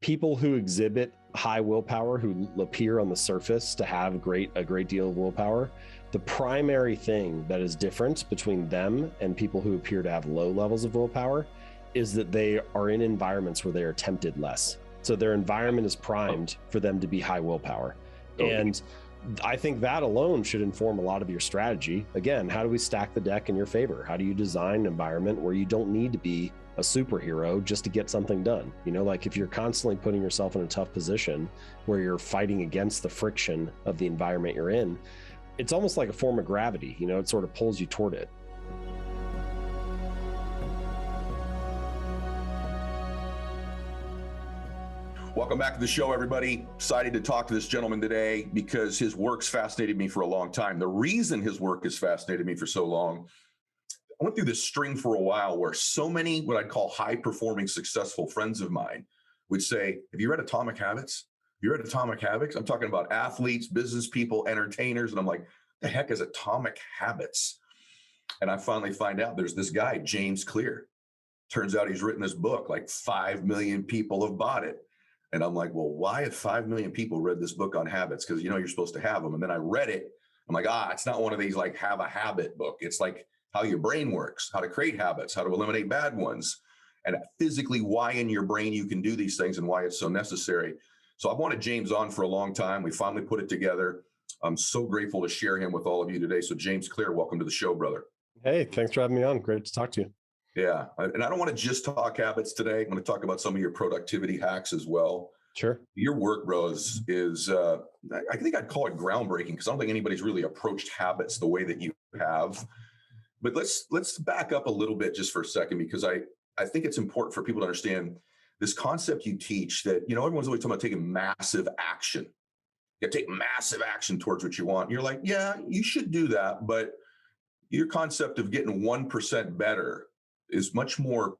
people who exhibit high willpower, who appear on the surface to have a great deal of willpower, the primary thing that is different between them and people who appear to have low levels of willpower is that they are in environments where they are tempted less. So their environment is primed for them to be high willpower. Totally. And I think that alone should inform a lot of your strategy. Again, how do we stack the deck in your favor? How do you design an environment where you don't need to be a superhero just to get something done? You know, like if you're constantly putting yourself in a tough position where you're fighting against the friction of the environment you're in, it's almost like a form of gravity. You know, it sort of pulls you toward it. Welcome back to the show, everybody. Excited to talk to this gentleman today because his work's fascinated me for a long time. The reason his work has fascinated me for so long, I went through this string for a while where so many what I'd call high-performing, successful friends of mine would say, have you read Atomic Habits? Have you read Atomic Habits? I'm talking about athletes, business people, entertainers. And I'm like, the heck is Atomic Habits? And I finally find out there's this guy, James Clear. Turns out he's written this book, like 5 million people have bought it. And I'm like, well, why have 5 million people read this book on habits? Because you know you're supposed to have them. And then I read it. I'm like, it's not one of these like have a habit book. It's like how your brain works, how to create habits, how to eliminate bad ones, and physically why in your brain you can do these things and why it's so necessary. So I've wanted James on for a long time. We finally put it together. I'm so grateful to share him with all of you today. So James Clear, welcome to the show, brother. Hey, thanks for having me on. Great to talk to you. Yeah. And I don't want to just talk habits today. I'm going to talk about some of your productivity hacks as well. Sure. Your work, bro, is I think I'd call it groundbreaking because I don't think anybody's really approached habits the way that you have. But let's back up a little bit just for a second, because I think it's important for people to understand this concept you teach that, you know, everyone's always talking about taking massive action. You take massive action towards what you want. And you're like, yeah, you should do that. But your concept of getting 1% better is much more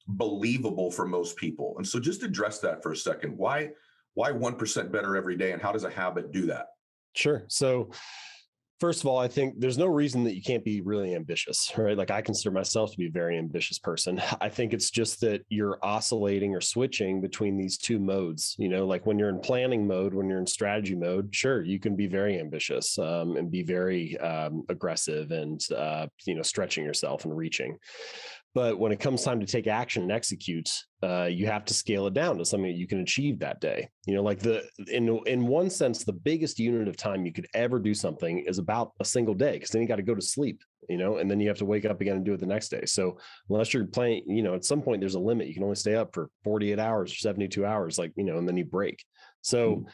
believable for most people. And so just address that for a second. Why 1% better every day, and how does a habit do that? Sure. So first of all, I think there's no reason that you can't be really ambitious, right? Like I consider myself to be a very ambitious person. I think it's just that you're oscillating or switching between these two modes. You know, like when you're in planning mode, when you're in strategy mode, sure, you can be very ambitious and be very aggressive and, stretching yourself and reaching. But when it comes time to take action and execute, you have to scale it down to something that you can achieve that day. You know, like in one sense, the biggest unit of time you could ever do something is about a single day, because then you got to go to sleep, you know, and then you have to wake up again and do it the next day. So unless you're playing, you know, at some point there's a limit. You can only stay up for 48 hours or 72 hours, like, you know, and then you break. So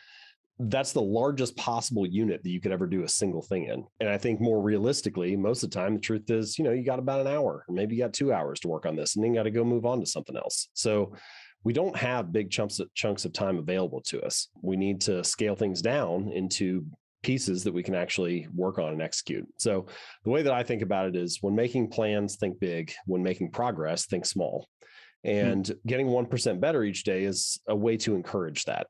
that's the largest possible unit that you could ever do a single thing in. And I think more realistically, most of the time, the truth is, you know, you got about an hour, or maybe you got 2 hours to work on this, and then you got to go move on to something else. So we don't have big chunks of time available to us. We need to scale things down into pieces that we can actually work on and execute. So the way that I think about it is, when making plans, think big. When making progress, think small. And getting 1% better each day is a way to encourage that.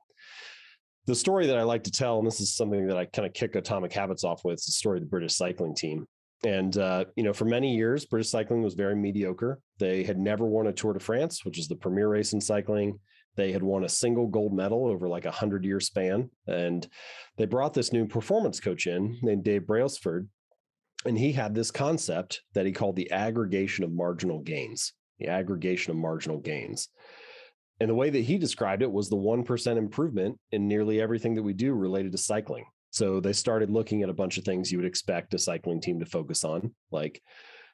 The story that I like to tell, and this is something that I kind of kick Atomic Habits off with, is the story of the British cycling team. And, for many years, British cycling was very mediocre. They had never won a Tour de France, which is the premier race in cycling. They had won a single gold medal over like 100-year span. And they brought this new performance coach in named Dave Brailsford. And he had this concept that he called the aggregation of marginal gains. The aggregation of marginal gains. And the way that he described it was the 1% improvement in nearly everything that we do related to cycling. So they started looking at a bunch of things you would expect a cycling team to focus on, like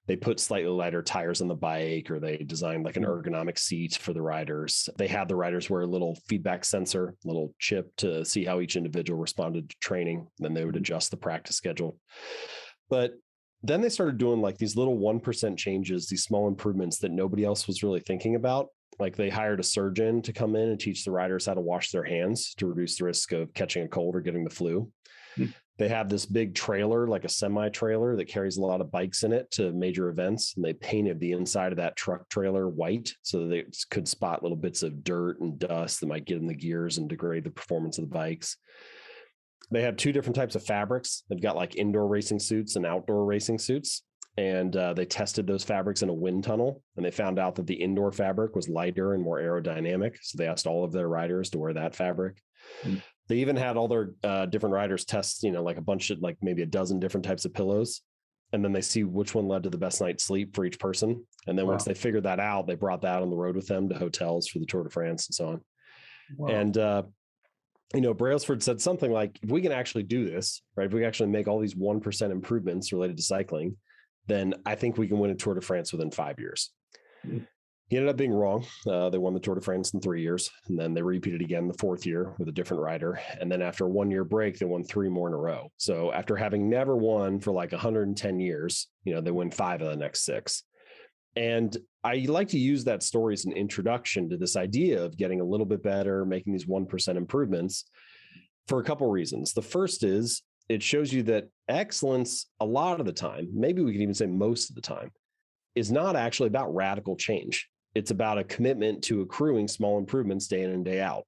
they put slightly lighter tires on the bike, or they designed like an ergonomic seat for the riders. They had the riders wear a little feedback sensor, little chip to see how each individual responded to training. Then they would adjust the practice schedule. But then they started doing like these little 1% changes, these small improvements that nobody else was really thinking about. Like they hired a surgeon to come in and teach the riders how to wash their hands to reduce the risk of catching a cold or getting the flu. They have this big trailer, like a semi-trailer that carries a lot of bikes in it to major events. And they painted the inside of that truck trailer white so that they could spot little bits of dirt and dust that might get in the gears and degrade the performance of the bikes. They have two different types of fabrics. They've got like indoor racing suits and outdoor racing suits. and they tested those fabrics in a wind tunnel, and they found out that the indoor fabric was lighter and more aerodynamic. So they asked all of their riders to wear that fabric. Mm. They even had all their different riders test, like a bunch of, like maybe a dozen different types of pillows. And then they see which one led to the best night's sleep for each person. And then once they figured that out, they brought that on the road with them to hotels for the Tour de France and so on. Wow. And, Brailsford said something like, if we can actually do this, right, if we can actually make all these 1% improvements related to cycling, then I think we can win a Tour de France within 5 years. Mm. He ended up being wrong. They won the Tour de France in 3 years, and then they repeated again the fourth year with a different rider. And then after a 1 year break, they won 3 more in a row. So after having never won for like 110 years, they win 5 of the next 6. And I like to use that story as an introduction to this idea of getting a little bit better, making these 1% improvements for a couple of reasons. The first is it shows you that excellence, a lot of the time, maybe we can even say most of the time, is not actually about radical change. It's about a commitment to accruing small improvements day in and day out.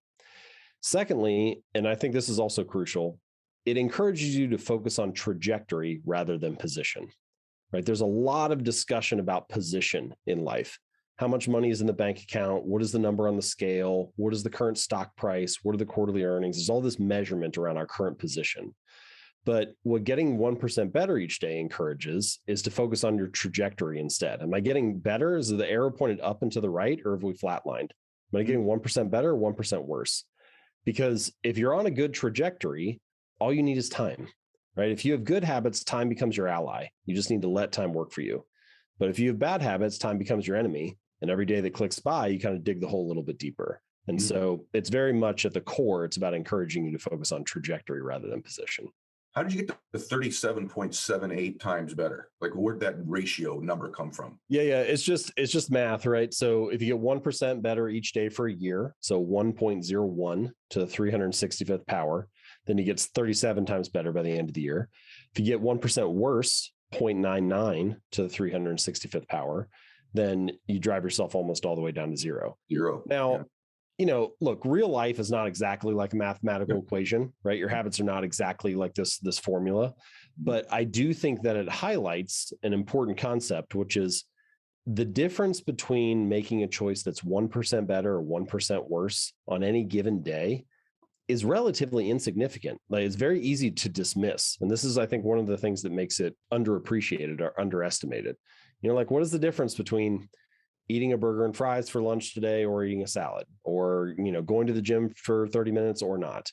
Secondly, and I think this is also crucial, it encourages you to focus on trajectory rather than position, right? There's a lot of discussion about position in life. How much money is in the bank account? What is the number on the scale? What is the current stock price? What are the quarterly earnings? There's all this measurement around our current position. But what getting 1% better each day encourages is to focus on your trajectory instead. Am I getting better? Is the arrow pointed up and to the right, or have we flatlined? Am I getting 1% better or 1% worse? Because if you're on a good trajectory, all you need is time, right? If you have good habits, time becomes your ally. You just need to let time work for you. But if you have bad habits, time becomes your enemy. And every day that clicks by, you kind of dig the hole a little bit deeper. And so it's very much at the core, it's about encouraging you to focus on trajectory rather than position. How did you get to 37.78 times better? Like, where'd that ratio number come from? Yeah. It's just math, right? So if you get 1% better each day for a year, so 1.01 to the 365th power, then you get 37 times better by the end of the year. If you get 1% worse, 0.99 to the 365th power, then you drive yourself almost all the way down to zero. Now, look, real life is not exactly like a mathematical equation, right? Your habits are not exactly like this formula, but I do think that it highlights an important concept, which is the difference between making a choice that's 1% better or 1% worse on any given day is relatively insignificant. Like, it's very easy to dismiss. And this is, I think, one of the things that makes it underappreciated or underestimated. Like, what is the difference between eating a burger and fries for lunch today or eating a salad, or, going to the gym for 30 minutes or not?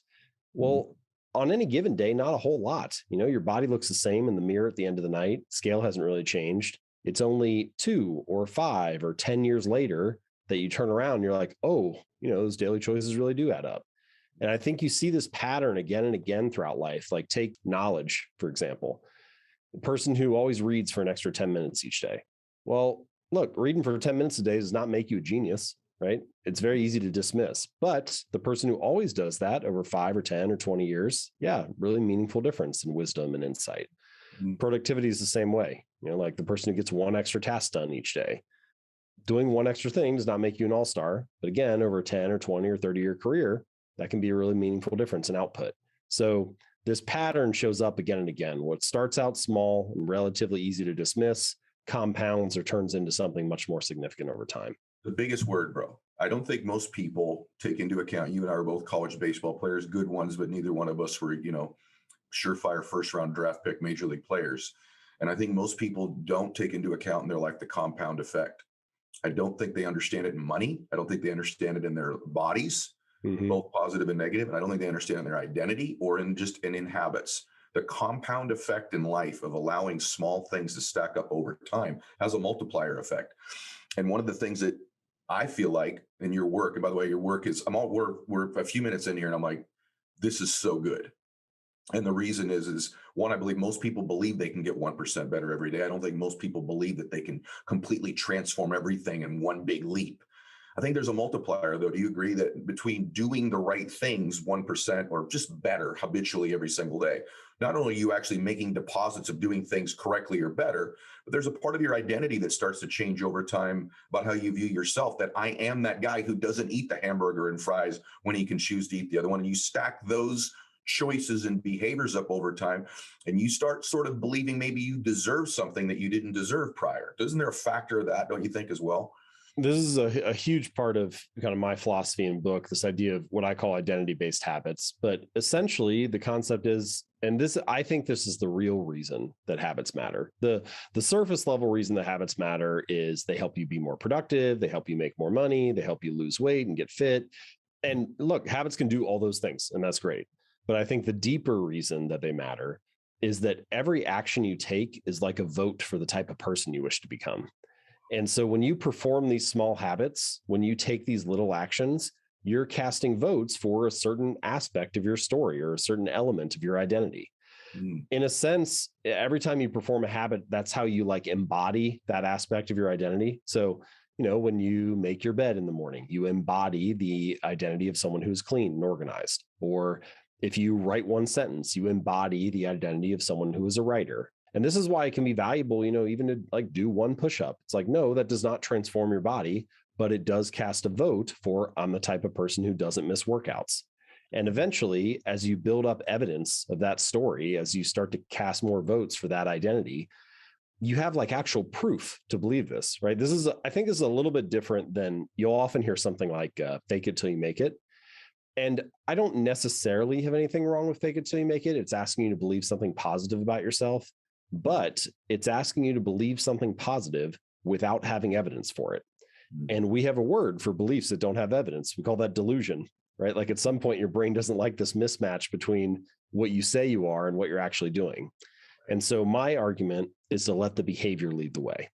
Well, on any given day, not a whole lot. Your body looks the same in the mirror at the end of the night. Scale hasn't really changed. It's only 2 or 5 or 10 years later that you turn around and you're like, oh, those daily choices really do add up. And I think you see this pattern again and again throughout life. Like, take knowledge, for example. The person who always reads for an extra 10 minutes each day. Well, look, reading for 10 minutes a day does not make you a genius, right? It's very easy to dismiss. But the person who always does that over 5 or 10 or 20 years, really meaningful difference in wisdom and insight. Productivity is the same way. Like the person who gets one extra task done each day. Doing one extra thing does not make you an all-star. But again, over a 10 or 20 or 30-year career, that can be a really meaningful difference in output. So this pattern shows up again and again. What starts out small and relatively easy to dismiss compounds or turns into something much more significant over time. The biggest word, bro. I don't think most people take into account, you and I are both college baseball players, good ones, but neither one of us were, surefire first round draft pick major league players. And I think most people don't take into account in their life the compound effect. I don't think they understand it in money. I don't think they understand it in their bodies, both positive and negative. And I don't think they understand it in their identity or in habits. The compound effect in life of allowing small things to stack up over time has a multiplier effect. And one of the things that I feel like in your work, and by the way, your work is, we're a few minutes in here and I'm like, this is so good. And the reason is one, I believe most people believe they can get 1% better every day. I don't think most people believe that they can completely transform everything in one big leap. I think there's a multiplier, though. Do you agree that between doing the right things 1% or just better habitually every single day, not only are you actually making deposits of doing things correctly or better, but there's a part of your identity that starts to change over time about how you view yourself, that I am that guy who doesn't eat the hamburger and fries when he can choose to eat the other one. And you stack those choices and behaviors up over time, and you start sort of believing maybe you deserve something that you didn't deserve prior. Isn't there a factor of that, don't you think, as well? This is a huge part of kind of my philosophy and book, this idea of what I call identity-based habits. But essentially the concept is, and this, I think this is the real reason that habits matter. The surface level reason that habits matter is they help you be more productive, they help you make more money, they help you lose weight and get fit. And look, habits can do all those things, and that's great. But I think the deeper reason that they matter is that every action you take is like a vote for the type of person you wish to become. And so when you perform these small habits, when you take these little actions, you're casting votes for a certain aspect of your story or a certain element of your identity. In a sense, every time you perform a habit, that's how you like embody that aspect of your identity. So, when you make your bed in the morning, you embody the identity of someone who's clean and organized. Or if you write one sentence, you embody the identity of someone who is a writer. And this is why it can be valuable, even to like do one push-up. It's like, no, that does not transform your body, but it does cast a vote for, I'm the type of person who doesn't miss workouts. And eventually, as you build up evidence of that story, as you start to cast more votes for that identity, you have like actual proof to believe this, right? I think this is a little bit different than you'll often hear something like fake it till you make it. And I don't necessarily have anything wrong with fake it till you make it. It's asking you to believe something positive about yourself, but it's asking you to believe something positive without having evidence for it. And we have a word for beliefs that don't have evidence. We call that delusion, right? Like at some point, your brain doesn't like this mismatch between what you say you are and what you're actually doing. And so my argument is to let the behavior lead the way,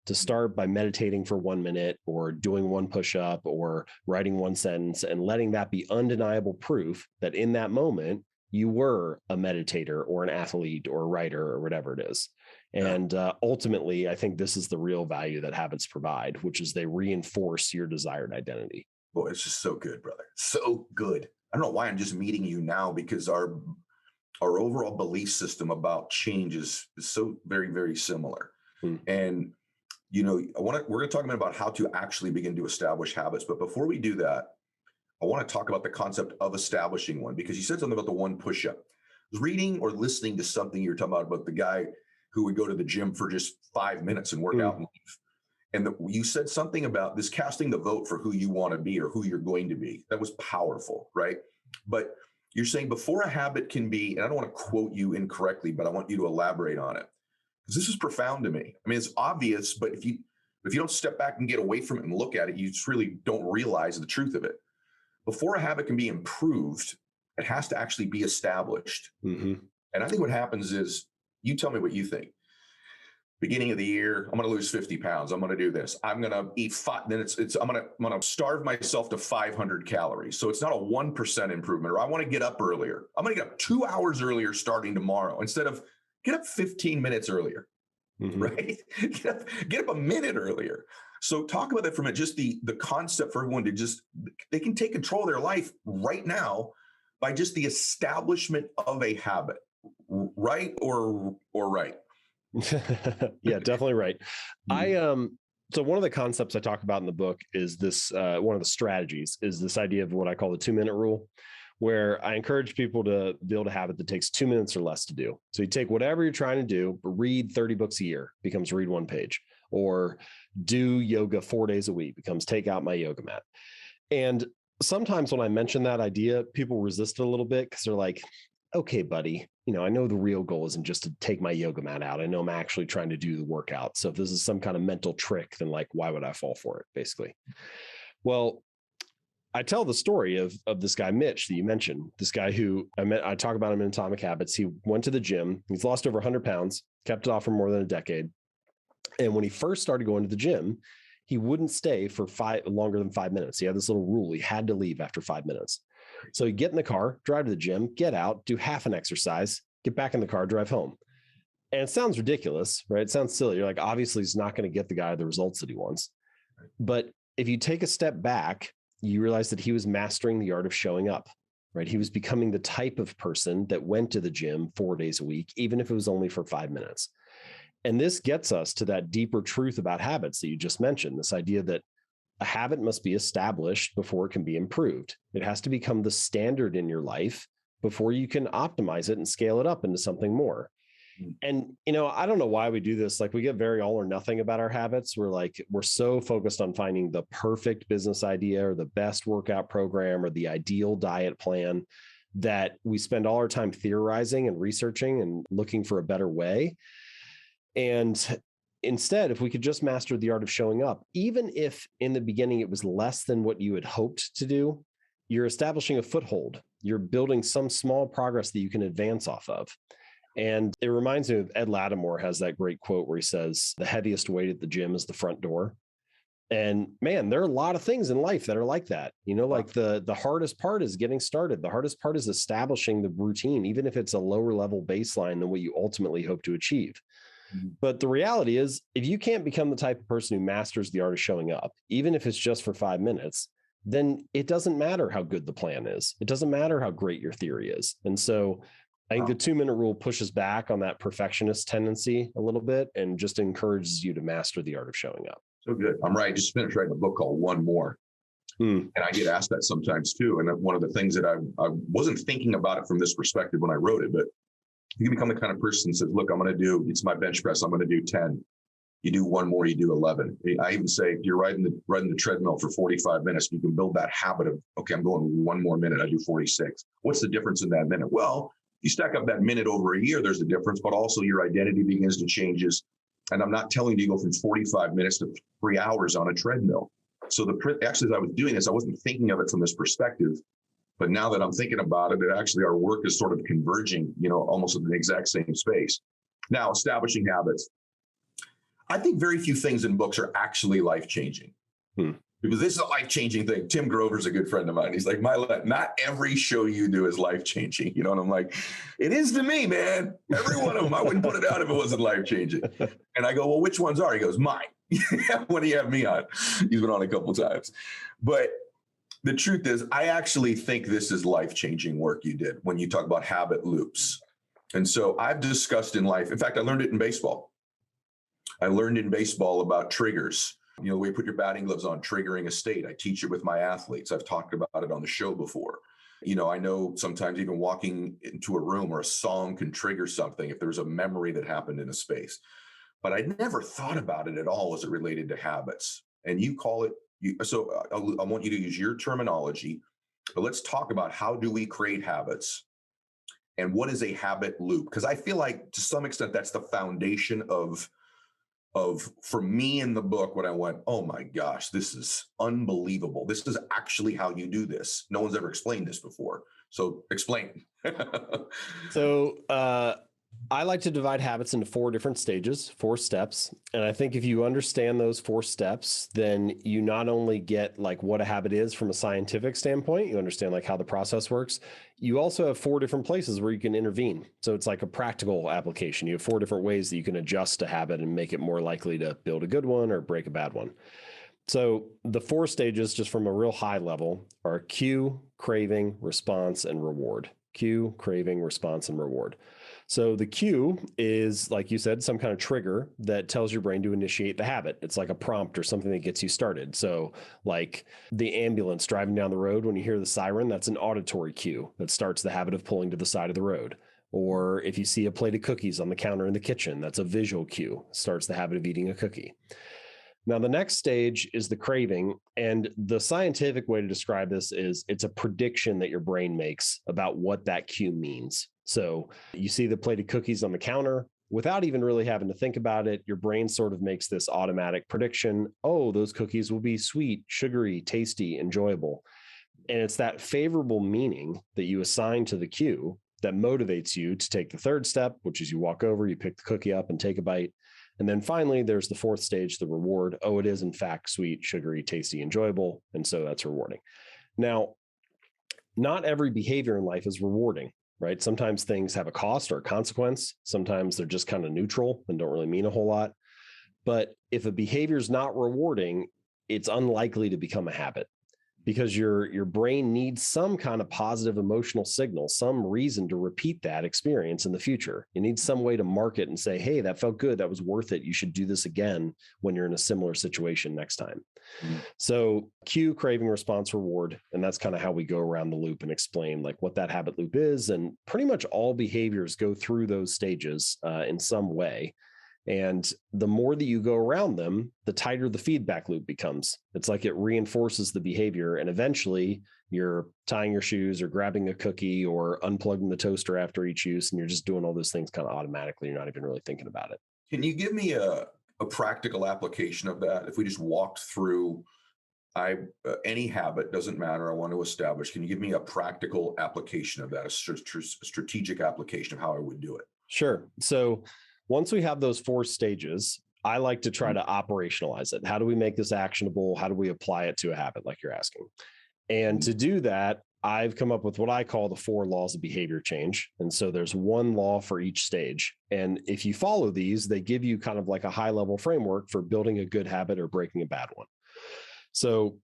to start by meditating for 1 minute or doing one push-up or writing one sentence and letting that be undeniable proof that in that moment, you were a meditator or an athlete or a writer or whatever it is. And ultimately, I think this is the real value that habits provide, which is they reinforce your desired identity. Boy, it's just so good, brother. So good. I don't know why I'm just meeting you now, because our overall belief system about change is so very, very similar. And, we're going to talk about how to actually begin to establish habits. But before we do that, I want to talk about the concept of establishing one, because you said something about the one push-up. I was reading or listening to something you were talking about the guy who would go to the gym for just 5 minutes and work out and leave. And you said something about this casting the vote for who you want to be or who you're going to be. That was powerful, right? But you're saying before a habit can be, and I don't want to quote you incorrectly, but I want you to elaborate on it, because this is profound to me. I mean, it's obvious, but if you don't step back and get away from it and look at it, you just really don't realize the truth of it. Before a habit can be improved, it has to actually be established. And I think what happens is, you tell me what you think. Beginning of the year, I'm going to lose 50 pounds. I'm going to do this. I'm going to eat then I'm going to starve myself to 500 calories. So it's not a 1% improvement. Or I want to get up earlier. I'm going to get up 2 hours earlier starting tomorrow, instead of get up 15 minutes earlier, right? Get up a minute earlier. So talk about that for a minute, just the concept for everyone to they can take control of their life right now by just the establishment of a habit, right or right? Yeah, definitely right. So one of the concepts I talk about in the book is this, one of the strategies is this idea of what I call the 2-minute rule, where I encourage people to build a habit that takes 2 minutes or less to do. So you take whatever you're trying to do, but read 30 books a year, becomes read 1 page, or do yoga 4 days a week, becomes take out my yoga mat. And sometimes when I mention that idea, people resist it a little bit because they're like, okay, buddy, I know the real goal isn't just to take my yoga mat out. I know I'm actually trying to do the workout. So if this is some kind of mental trick, then like, why would I fall for it, basically? Well, I tell the story of this guy, Mitch, that you mentioned, this guy who I talk about him in Atomic Habits. He went to the gym. He's lost over 100 pounds, kept it off for more than a decade. And when he first started going to the gym, he wouldn't stay for longer than 5 minutes. He had this little rule. He had to leave after 5 minutes. So he'd get in the car, drive to the gym, get out, do half an exercise, get back in the car, drive home. And it sounds ridiculous, right? It sounds silly. You're like, obviously he's not going to get the guy the results that he wants. But if you take a step back, you realize that he was mastering the art of showing up, right? He was becoming the type of person that went to the gym 4 days a week, even if it was only for 5 minutes. And this gets us to that deeper truth about habits that you just mentioned, this idea that a habit must be established before it can be improved. It has to become the standard in your life before you can optimize it and scale it up into something more. And, I don't know why we do this. Like, we get very all or nothing about our habits. We're so focused on finding the perfect business idea or the best workout program or the ideal diet plan that we spend all our time theorizing and researching and looking for a better way. And instead, if we could just master the art of showing up, even if in the beginning it was less than what you had hoped to do, you're establishing a foothold. You're building some small progress that you can advance off of. And it reminds me of Ed Lattimore has that great quote where he says, the heaviest weight at the gym is the front door. And man, there are a lot of things in life that are like that. Like the hardest part is getting started. The hardest part is establishing the routine, even if it's a lower level baseline than what you ultimately hope to achieve. But the reality is, if you can't become the type of person who masters the art of showing up, even if it's just for 5 minutes, then it doesn't matter how good the plan is. It doesn't matter how great your theory is. And so I think the 2-minute rule pushes back on that perfectionist tendency a little bit and just encourages you to master the art of showing up. So good. I'm right. I just finished writing a book called One More. And I get asked that sometimes too. And one of the things that I wasn't thinking about it from this perspective when I wrote it, but you can become the kind of person that says, look, it's my bench press. I'm going to do 10. You do one more, you do 11. I even say, if you're riding the treadmill for 45 minutes, you can build that habit of, okay, I'm going 1 more minute. I do 46. What's the difference in that minute? Well, you stack up that minute over a year, there's a difference, but also your identity begins to changes. And I'm not telling you to go from 45 minutes to 3 hours on a treadmill. So actually, as I was doing this, I wasn't thinking of it from this perspective. But now that I'm thinking about it, actually our work is sort of converging, almost in the exact same space. Now, establishing habits. I think very few things in books are actually life-changing. Because this is a life-changing thing. Tim Grover's a good friend of mine. He's like, not every show you do is life-changing. And I'm like, it is to me, man. Every one of them. I wouldn't put it out if it wasn't life-changing. And I go, well, which ones are? He goes, mine. When do you have me on? He's been on a couple of times. But the truth is, I actually think this is life-changing work you did when you talk about habit loops. And so I've discussed in life, in fact, I learned it in baseball. I learned in baseball about triggers. The way you put your batting gloves on, triggering a state. I teach it with my athletes. I've talked about it on the show before. I know sometimes even walking into a room or a song can trigger something if there's a memory that happened in a space. But I never thought about it at all as it related to habits. And you call it, so I want you to use your terminology, but let's talk about how do we create habits and what is a habit loop? Because I feel like to some extent, that's the foundation of for me in the book when I went, oh my gosh, this is unbelievable. This is actually how you do this. No one's ever explained this before. So explain. So I like to divide habits into 4 different stages, 4 steps. And I think if you understand those 4 steps, then you not only get like what a habit is from a scientific standpoint, you understand like how the process works. You also have 4 different places where you can intervene. So it's like a practical application. You have 4 different ways that you can adjust a habit and make it more likely to build a good one or break a bad one. So the 4 stages, just from a real high level, are cue, craving, response, and reward. Cue, craving, response, and reward. So the cue is, like you said, some kind of trigger that tells your brain to initiate the habit. It's like a prompt or something that gets you started. So like the ambulance driving down the road, when you hear the siren, that's an auditory cue that starts the habit of pulling to the side of the road. Or if you see a plate of cookies on the counter in the kitchen, that's a visual cue, starts the habit of eating a cookie. Now, the next stage is the craving. And the scientific way to describe this is it's a prediction that your brain makes about what that cue means. So you see the plate of cookies on the counter without even really having to think about it. Your brain sort of makes this automatic prediction. Oh, those cookies will be sweet, sugary, tasty, enjoyable. And it's that favorable meaning that you assign to the cue that motivates you to take the third step, which is you walk over, you pick the cookie up and take a bite. And then finally, there's the 4th stage, the reward. Oh, it is in fact sweet, sugary, tasty, enjoyable. And so that's rewarding. Now, not every behavior in life is rewarding, right? Sometimes things have a cost or a consequence. Sometimes they're just kind of neutral and don't really mean a whole lot. But if a behavior is not rewarding, it's unlikely to become a habit because your brain needs some kind of positive emotional signal, some reason to repeat that experience in the future. You need some way to mark it and say, hey, that felt good. That was worth it. You should do this again when you're in a similar situation next time. Mm-hmm. So cue, craving, response, reward. And that's kind of how we go around the loop and explain like what that habit loop is. And pretty much all behaviors go through those stages in some way. And the more that you go around them, the tighter the feedback loop becomes. It's like it reinforces the behavior. And eventually you're tying your shoes or grabbing a cookie or unplugging the toaster after each use. And you're just doing all those things kind of automatically. You're not even really thinking about it. Can you give me a practical application of that? If we just walked through any habit, doesn't matter, I want to establish. Can you give me a practical application of that, a strategic application of how I would do it? Sure. So once we have those 4 stages, I like to try to operationalize it. How do we make this actionable? How do we apply it to a habit like you're asking? And to do that, I've come up with what I call the 4 laws of behavior change. And so there's one law for each stage. And if you follow these, they give you kind of like a high level framework for building a good habit or breaking a bad one. So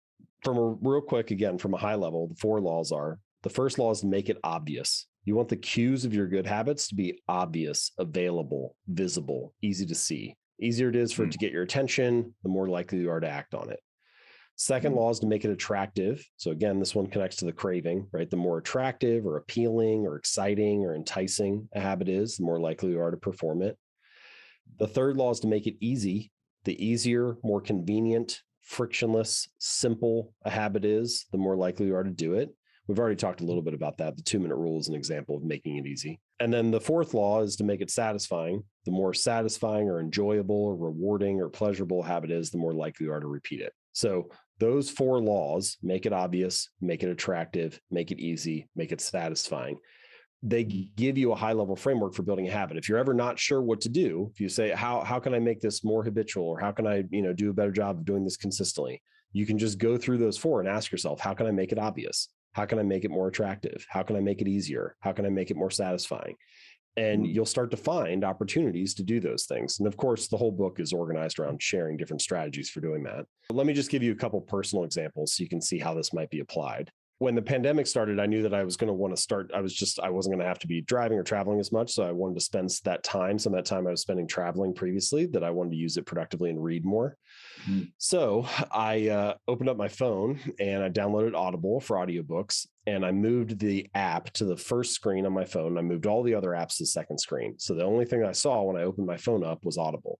from a real quick, again, from a high level, the 4 laws are: the first law is to make it obvious. You want the cues of your good habits to be obvious, available, visible, easy to see. Easier it is for it to get your attention, the more likely you are to act on it. Second law is to make it attractive. So again, this one connects to the craving, right? The more attractive or appealing or exciting or enticing a habit is, the more likely you are to perform it. The third law is to make it easy. The easier, more convenient, frictionless, simple a habit is, the more likely you are to do it. We've already talked a little bit about that. The 2-minute rule is an example of making it easy. And then the fourth law is to make it satisfying. The more satisfying or enjoyable or rewarding or pleasurable a habit is, the more likely you are to repeat it. So those 4 laws: make it obvious, make it attractive, make it easy, make it satisfying. They give you a high level framework for building a habit. If you're ever not sure what to do, if you say, how can I make this more habitual, or how can I, do a better job of doing this consistently? You can just go through those 4 and ask yourself, how can I make it obvious? How can I make it more attractive? How can I make it easier? How can I make it more satisfying? And you'll start to find opportunities to do those things. And of course, the whole book is organized around sharing different strategies for doing that. But let me just give you a couple personal examples so you can see how this might be applied. When the pandemic started, I knew that I was going to want to start. I wasn't going to have to be driving or traveling as much. So I wanted to spend some of that time I was spending traveling previously, that I wanted to use it productively and read more. So I opened up my phone and I downloaded Audible for audiobooks, and I moved the app to the first screen on my phone. I moved all the other apps to the second screen. So the only thing I saw when I opened my phone up was Audible.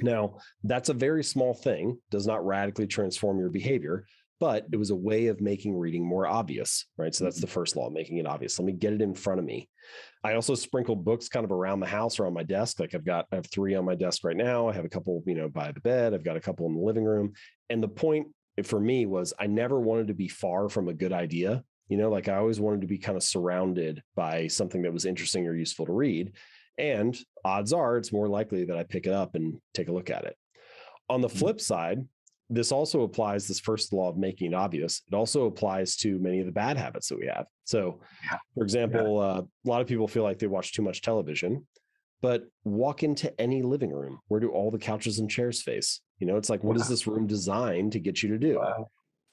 Now, that's a very small thing, does not radically transform your behavior, but it was a way of making reading more obvious, right? So that's the first law, making it obvious. Let me get it in front of me. I also sprinkled books kind of around the house or on my desk. Like I have 3 on my desk right now. I have a couple, by the bed. I've got a couple in the living room. And the point for me was I never wanted to be far from a good idea. Like I always wanted to be kind of surrounded by something that was interesting or useful to read. And odds are it's more likely that I pick it up and take a look at it. On the flip side, this also applies, this first law of making it obvious. It also applies to many of the bad habits that we have. So, for example, a lot of people feel like they watch too much television, but walk into any living room. Where do all the couches and chairs face? It's like, what is this room designed to get you to do?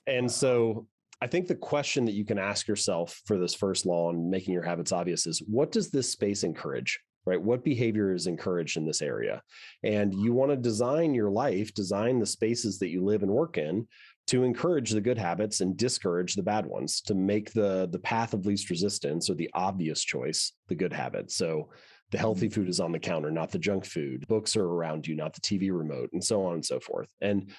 And so I think the question that you can ask yourself for this first law on making your habits obvious is, what does this space encourage? Right? What behavior is encouraged in this area? And you want to design your life, design the spaces that you live and work in to encourage the good habits and discourage the bad ones, to make the path of least resistance, or the obvious choice, the good habit. So the healthy food is on the counter, not the junk food. Books are around you, not the TV remote, and so on and so forth. And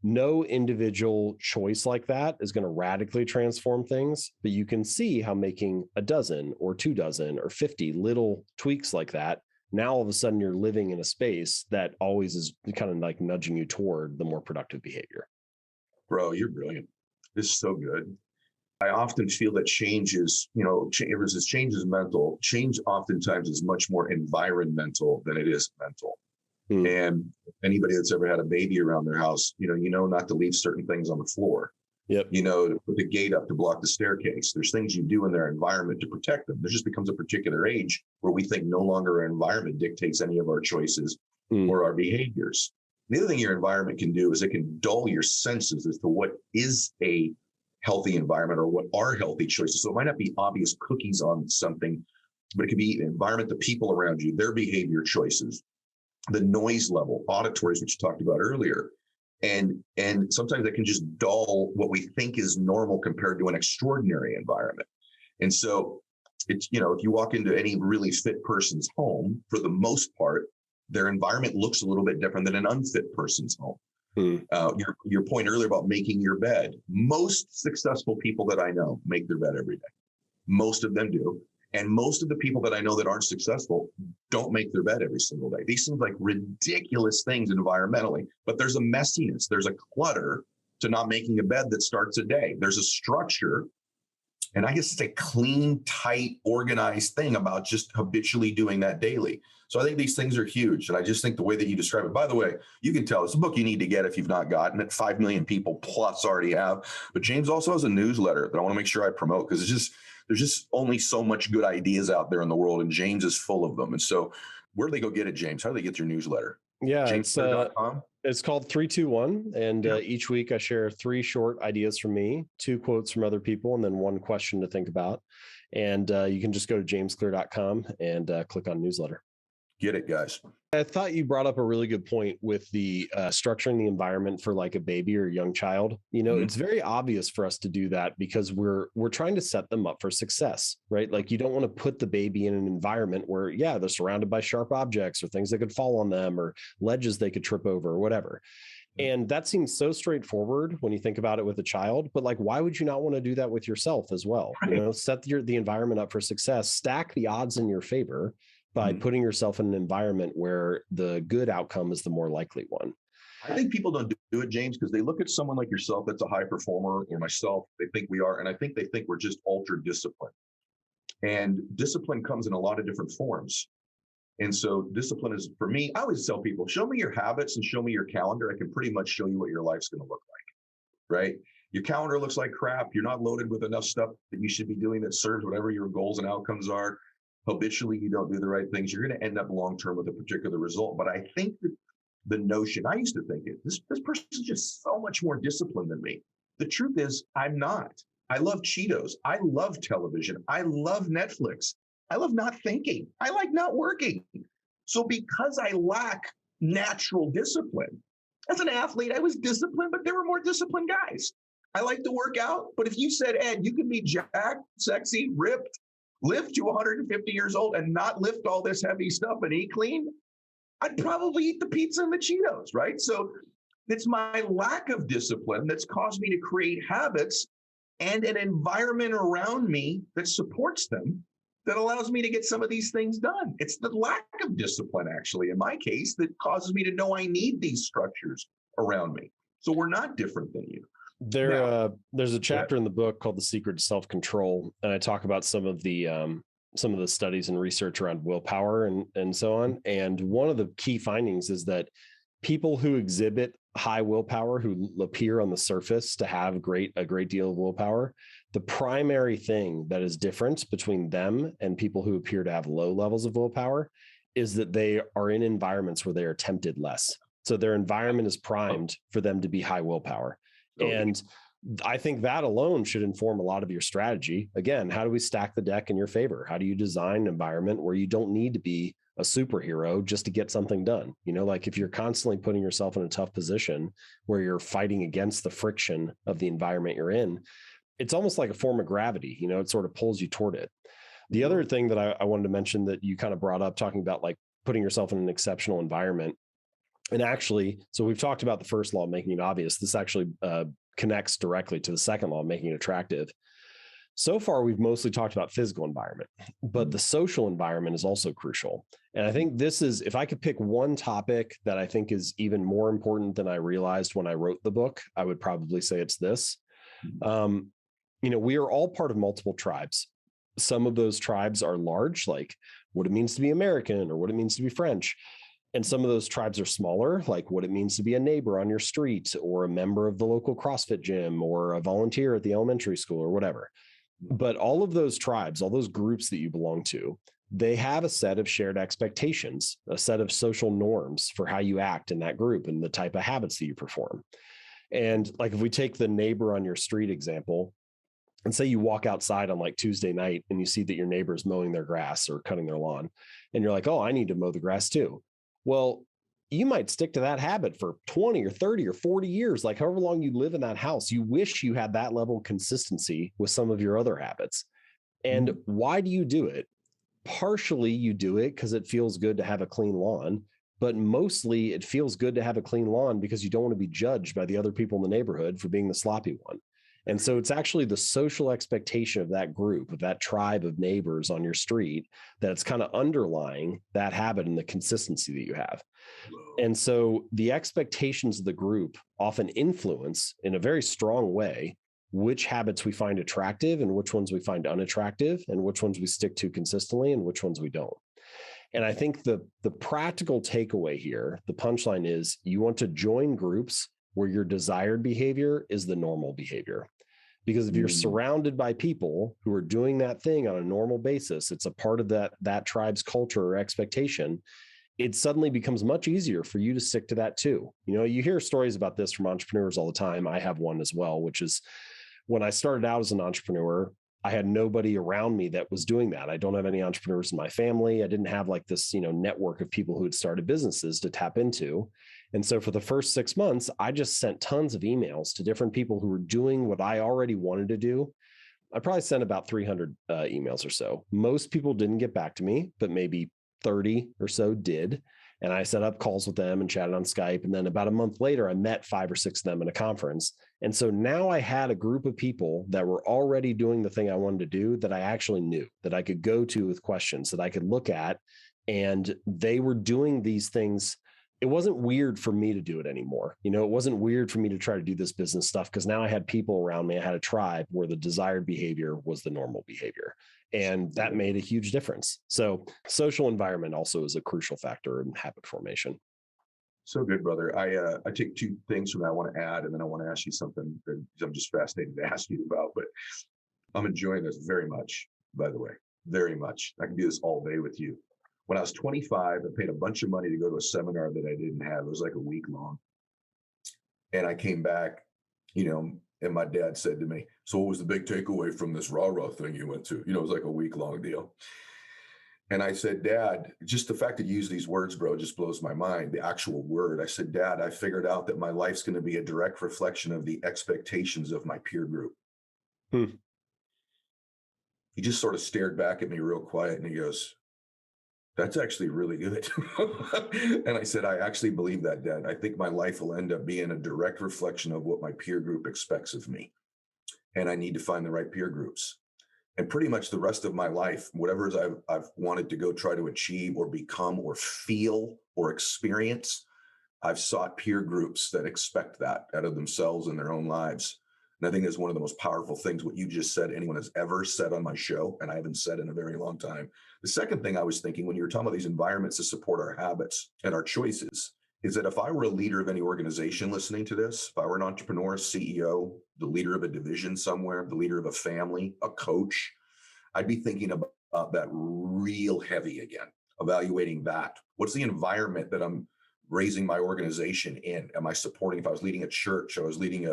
no individual choice like that is going to radically transform things, but you can see how making a dozen or 24 or 50 little tweaks like that, now all of a sudden you're living in a space that always is kind of like nudging you toward the more productive behavior. Bro, you're brilliant. This is so good. I often feel that change is, change is mental. Change oftentimes is much more environmental than it is mental. And anybody that's ever had a baby around their house, not to leave certain things on the floor. Yep. To put the gate up to block the staircase. There's things you do in their environment to protect them. There just becomes a particular age where we think no longer our environment dictates any of our choices or our behaviors. The other thing your environment can do is it can dull your senses as to what is a healthy environment or what are healthy choices. So it might not be obvious cookies on something, but it could be environment, the people around you, their behavior choices, the noise level, auditories, which you talked about earlier. And sometimes that can just dull what we think is normal compared to an extraordinary environment. And so it's, if you walk into any really fit person's home, for the most part, their environment looks a little bit different than an unfit person's home. Your point earlier about making your bed. Most successful people that I know make their bed every day. Most of them do. And most of the people that I know that aren't successful don't make their bed every single day. These seem like ridiculous things environmentally, but there's a messiness, there's a clutter to not making a bed that starts a day. There's a structure. And I guess it's a clean, tight, organized thing about just habitually doing that daily. So I think these things are huge. And I just think the way that you describe it, by the way, you can tell it's a book you need to get if you've not gotten it. 5 million people plus already have. But James also has a newsletter that I want to make sure I promote, because there's just only so much good ideas out there in the world, and James is full of them. And so where do they go get it, James? How do they get your newsletter? Yeah, Jamesclear.com? It's called 321. And each week I share 3 short ideas from me, 2 quotes from other people, and then 1 question to think about. And you can just go to jamesclear.com and click on newsletter. Get it, guys. I thought you brought up a really good point with the structuring the environment for like a baby or a young child. It's very obvious for us to do that because we're trying to set them up for success, right? Like you don't want to put the baby in an environment where, they're surrounded by sharp objects or things that could fall on them or ledges they could trip over or whatever. And that seems so straightforward when you think about it with a child, but like, why would you not want to do that with yourself as well? Right. Set the environment up for success, stack the odds in your favor by putting yourself in an environment where the good outcome is the more likely one. I think people don't do it, James, because they look at someone like yourself that's a high performer, or myself, they think we are, and I think they think we're just ultra disciplined. And discipline comes in a lot of different forms. And so discipline is, for me, I always tell people, show me your habits and show me your calendar. I can pretty much show you what your life's going to look like, right? Your calendar looks like crap. You're not loaded with enough stuff that you should be doing that serves whatever your goals and outcomes are. Habitually, you don't do the right things. You're going to end up long-term with a particular result. But I think that the notion, I used to think this person is just so much more disciplined than me. The truth is, I'm not. I love Cheetos. I love television. I love Netflix. I love not thinking. I like not working. So because I lack natural discipline, as an athlete, I was disciplined, but there were more disciplined guys. I like to work out, but if you said, Ed, you can be jacked, sexy, ripped, live to 150 years old and not lift all this heavy stuff and eat clean, I'd probably eat the pizza and the Cheetos, right? So it's my lack of discipline that's caused me to create habits and an environment around me that supports them, that allows me to get some of these things done. It's the lack of discipline, actually, in my case, that causes me to know I need these structures around me. So we're not different than you. There's a chapter in the book called The Secret to Self-Control, and I talk about some of the studies and research around willpower and so on. And one of the key findings is that people who exhibit high willpower, who appear on the surface to have a great deal of willpower, the primary thing that is different between them and people who appear to have low levels of willpower is that they are in environments where they are tempted less. So their environment is primed for them to be high willpower. And I think that alone should inform a lot of your strategy. Again, how do we stack the deck in your favor? How do you design an environment where you don't need to be a superhero just to get something done? Like if you're constantly putting yourself in a tough position where you're fighting against the friction of the environment you're in, it's almost like a form of gravity. It sort of pulls you toward it. The other thing that I wanted to mention that you kind of brought up, talking about like putting yourself in an exceptional environment. And actually, so we've talked about the first law, making it obvious. This actually connects directly to the second law, making it attractive. So far, we've mostly talked about physical environment, but the social environment is also crucial. And I think this is, if I could pick one topic that I think is even more important than I realized when I wrote the book, I would probably say it's this. We are all part of multiple tribes. Some of those tribes are large, like what it means to be American or what it means to be French. And some of those tribes are smaller, like what it means to be a neighbor on your street or a member of the local CrossFit gym or a volunteer at the elementary school or whatever. But all of those tribes, all those groups that you belong to, they have a set of shared expectations, a set of social norms for how you act in that group and the type of habits that you perform. And like, if we take the neighbor on your street example, and say you walk outside on like Tuesday night and you see that your neighbor's mowing their grass or cutting their lawn, and you're like, oh, I need to mow the grass too. Well, you might stick to that habit for 20 or 30 or 40 years, like however long you live in that house. You wish you had that level of consistency with some of your other habits. And why do you do it? Partially, you do it because it feels good to have a clean lawn, but mostly it feels good to have a clean lawn because you don't want to be judged by the other people in the neighborhood for being the sloppy one. And so it's actually the social expectation of that group, of that tribe of neighbors on your street, that's kind of underlying that habit and the consistency that you have. And so the expectations of the group often influence in a very strong way which habits we find attractive and which ones we find unattractive, and which ones we stick to consistently and which ones we don't. And I think the practical takeaway here, the punchline is, you want to join groups where your desired behavior is the normal behavior. Because if you're surrounded by people who are doing that thing on a normal basis, it's a part of that tribe's culture or expectation, it suddenly becomes much easier for you to stick to that too. You know, you hear stories about this from entrepreneurs all the time. I have one as well, which is, when I started out as an entrepreneur, I had nobody around me that was doing that. I don't have any entrepreneurs in my family. I didn't have like this, network of people who had started businesses to tap into. And so for the first 6 months, I just sent tons of emails to different people who were doing what I already wanted to do. I probably sent about 300 emails or so. Most people didn't get back to me, but maybe 30 or so did. And I set up calls with them and chatted on Skype. And then about a month later, I met 5 or 6 of them in a conference. And so now I had a group of people that were already doing the thing I wanted to do, that I actually knew, that I could go to with questions, that I could look at, and they were doing these things. It wasn't weird for me to do it anymore. It wasn't weird for me to try to do this business stuff, because now I had people around me. I had a tribe where the desired behavior was the normal behavior. And that made a huge difference. So social environment also is a crucial factor in habit formation. So good, brother. I take 2 things from that I want to add, and then I want to ask you something that I'm just fascinated to ask you about. But I'm enjoying this very much, by the way, very much. I can do this all day with you. When I was 25, I paid a bunch of money to go to a seminar that I didn't have. It was like a week long. And I came back, and my dad said to me, "So what was the big takeaway from this rah-rah thing you went to?" It was like a week long deal. And I said, "Dad, just the fact that you use these words, bro, just blows my mind. The actual word." I said, "Dad, I figured out that my life's going to be a direct reflection of the expectations of my peer group." He just sort of stared back at me real quiet, and he goes, "That's actually really good." And I said, "I actually believe that, Dad. I think my life will end up being a direct reflection of what my peer group expects of me. And I need to find the right peer groups." And pretty much the rest of my life, whatever it is I've wanted to go try to achieve or become or feel or experience, I've sought peer groups that expect that out of themselves and their own lives. And I think that's one of the most powerful things, what you just said, anyone has ever said on my show, and I haven't said in a very long time. The second thing I was thinking when you were talking about these environments to support our habits and our choices is that if I were a leader of any organization listening to this, if I were an entrepreneur, CEO, the leader of a division somewhere, the leader of a family, a coach, I'd be thinking about that real heavy again, evaluating that. What's the environment that I'm raising my organization in? Am I supporting, if I was leading a church, I was leading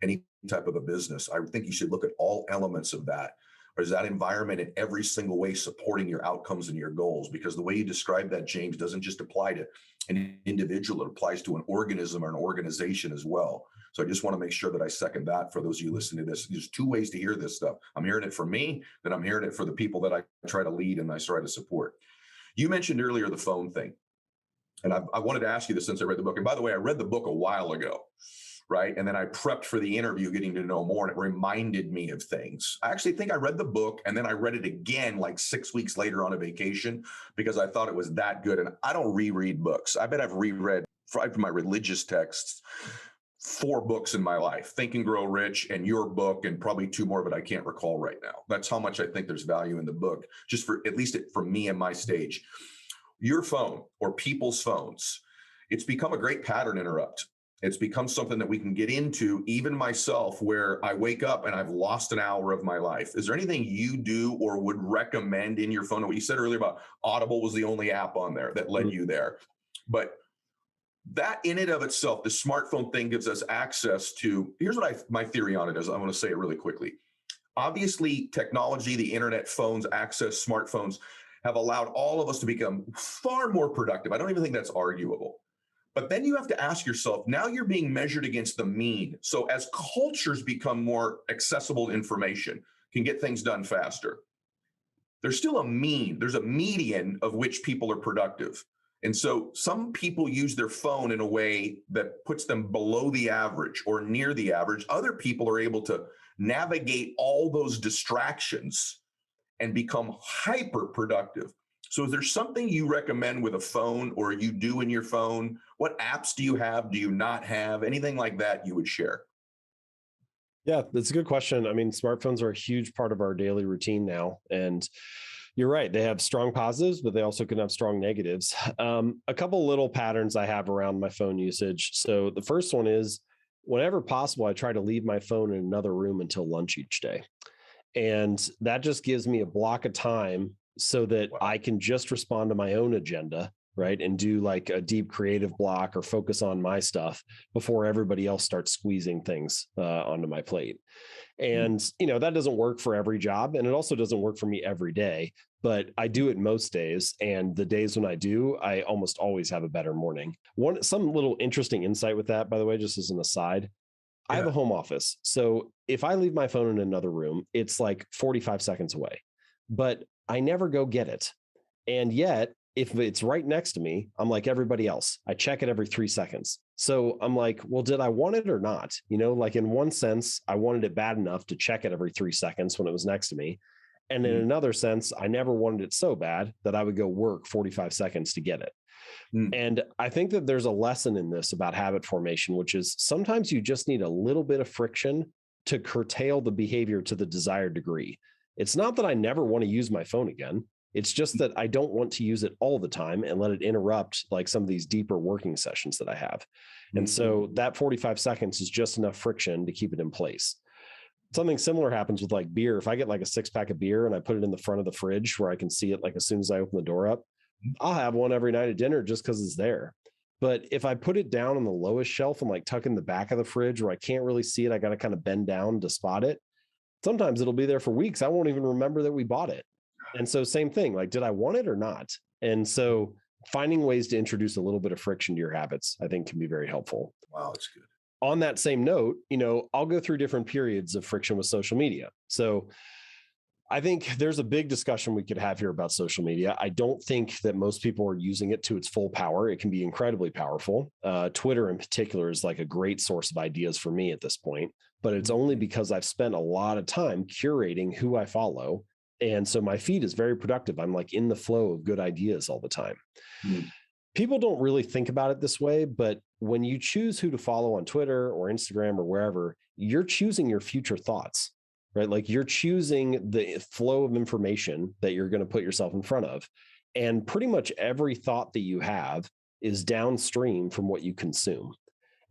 any type of a business, I think you should look at all elements of that. Or is that environment in every single way supporting your outcomes and your goals? Because the way you describe that, James, doesn't just apply to an individual, it applies to an organism or an organization as well. So I just want to make sure that I second that for those of you listening to this. There's 2 ways to hear this stuff. I'm hearing it for me, then I'm hearing it for the people that I try to lead and I try to support. You mentioned earlier the phone thing. And I wanted to ask you this since I read the book. And by the way, I read the book a while ago, right? And then I prepped for the interview, getting to know more, and it reminded me of things. I actually think I read the book and then I read it again like 6 weeks later on a vacation because I thought it was that good. And I don't reread books. I bet I've reread, from my religious texts, 4 books in my life: Think and Grow Rich and your book, and probably 2 more, but I can't recall right now. That's how much I think there's value in the book, just for at least for me and my stage. Your phone or people's phones, it's become a great pattern interrupt. It's become something that we can get into, even myself, where I wake up and I've lost an hour of my life. Is there anything you do or would recommend in your phone? What you said earlier about Audible was the only app on there that led you there. But that in and of itself, the smartphone thing gives us access to, here's what my theory on it is. I want to say it really quickly. Obviously, technology, the internet, phones, access, smartphones have allowed all of us to become far more productive. I don't even think that's arguable. But then you have to ask yourself, now you're being measured against the mean. So as cultures become more accessible to information, can get things done faster, there's still a mean. There's a median of which people are productive. And so some people use their phone in a way that puts them below the average or near the average. Other people are able to navigate all those distractions and become hyper productive. So is there something you recommend with a phone or you do in your phone? What apps do you have? Do you not have? Anything like that you would share? Yeah, that's a good question. I mean, smartphones are a huge part of our daily routine now. And you're right. They have strong positives, but they also can have strong negatives. A couple little patterns I have around my phone usage. So the first one is whenever possible, I try to leave my phone in another room until lunch each day. And that just gives me a block of time so that I can just respond to my own agenda, right? And do like a deep creative block or focus on my stuff before everybody else starts squeezing things onto my plate. And, that doesn't work for every job. And it also doesn't work for me every day, but I do it most days. And the days when I do, I almost always have a better morning. Some little interesting insight with that, by the way, just as an aside, I have a home office. So if I leave my phone in another room, it's like 45 seconds away, but I never go get it. And yet, if it's right next to me, I'm like everybody else. I check it every 3 seconds. So I'm like, well, did I want it or not? Like in one sense, I wanted it bad enough to check it every 3 seconds when it was next to me. And in another sense, I never wanted it so bad that I would go work 45 seconds to get it. And I think that there's a lesson in this about habit formation, which is sometimes you just need a little bit of friction to curtail the behavior to the desired degree. It's not that I never want to use my phone again. It's just that I don't want to use it all the time and let it interrupt like some of these deeper working sessions that I have. And so that 45 seconds is just enough friction to keep it in place. Something similar happens with like beer. If I get like a 6-pack of beer and I put it in the front of the fridge where I can see it like as soon as I open the door up, I'll have one every night at dinner just because it's there. But if I put it down on the lowest shelf and like tuck in the back of the fridge where I can't really see it, I got to kind of bend down to spot it. Sometimes it'll be there for weeks. I won't even remember that we bought it. And so same thing, like, did I want it or not? And so finding ways to introduce a little bit of friction to your habits, I think can be very helpful. Wow, that's good. On that same note, I'll go through different periods of friction with social media. So I think there's a big discussion we could have here about social media. I don't think that most people are using it to its full power. It can be incredibly powerful. Twitter in particular is like a great source of ideas for me at this point, but it's only because I've spent a lot of time curating who I follow. And so my feed is very productive. I'm like in the flow of good ideas all the time. People don't really think about it this way, but when you choose who to follow on Twitter or Instagram or wherever, you're choosing your future thoughts, right? Like you're choosing the flow of information that you're going to put yourself in front of. And pretty much every thought that you have is downstream from what you consume.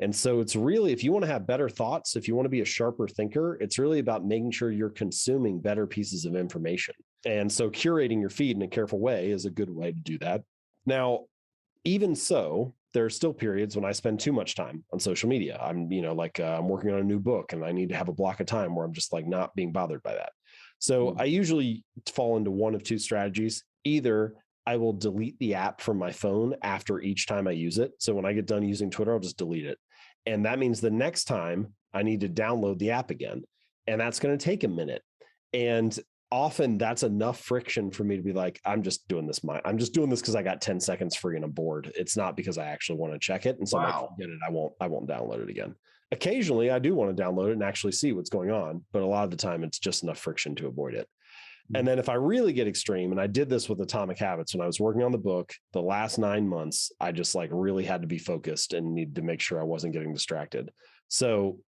And so it's really, if you want to have better thoughts, if you want to be a sharper thinker, it's really about making sure you're consuming better pieces of information. And so curating your feed in a careful way is a good way to do that. Now, even so, there are still periods when I spend too much time on social media. I'm working on a new book and I need to have a block of time where I'm just like not being bothered by that. So I usually fall into one of two strategies. Either I will delete the app from my phone after each time I use it. So when I get done using Twitter, I'll just delete it. And that means the next time I need to download the app again. And that's going to take a minute. And often that's enough friction for me to be like, I'm just doing this because I got 10 seconds free and I'm bored. It's not because I actually want to check it. And so I'm like, forget it. I won't download it again. Occasionally I do want to download it and actually see what's going on, but a lot of the time it's just enough friction to avoid it. And then if I really get extreme, and I did this with Atomic Habits when I was working on the book, the last 9 months, I just like really had to be focused and needed to make sure I wasn't getting distracted. So